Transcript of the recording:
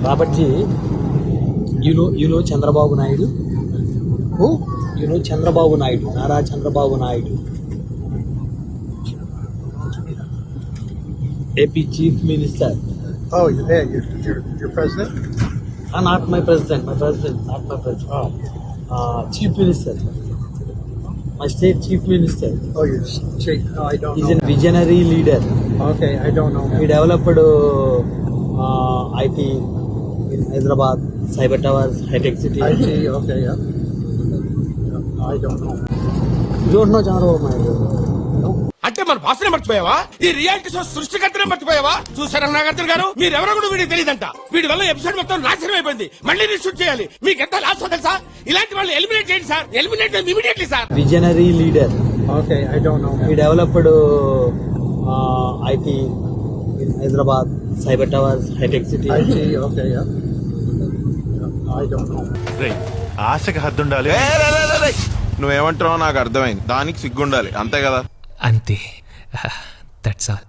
Babaji, you know Chandrababu Naidu? Who? You know Chandrababu Naidu, Nara Chandrababu Naidu. AP Chief Minister. Oh, yeah, your president? Not my president, not my president. Chief Minister. My state Chief Minister. Oh, your chief. Oh, I don't He's know. a visionary leader. Okay, I don't know. He developed IT in Hyderabad, cyber towers, high-tech city. IT, okay, yeah. I don't know. You don't know Chandrababu Naidu? అంటే మన భాషనే మర్చిపోయావా? ఈ reality show సృష్టికర్తనే మర్చిపోయావా? చూసారా నాగార్జున గారు, మీరెవరో కూడా వీడికి తెలియదంట. వీడి వల్ల ఎపిసోడ్ మొత్తం నాశనం అయిపోయింది. మళ్ళీ రీషూట్ చేయాలి. మీకు ఎంత లాస్ తెలుసా? ఇలాంటి వాళ్ళు ఎలిమినేట్ చేయండి sir. Eliminate immediately sir. Visionary leader. Okay, I don't know. He developed IT in Hyderabad, cyber towers, high-tech city. IT, okay, yeah. I don't know. ఆశకి హద్దుండాలి. నువ్వేమంటావో నాకు అర్థమైంది. దానికి సిగ్గుండాలి, అంతే కదా? అంతే. That's all.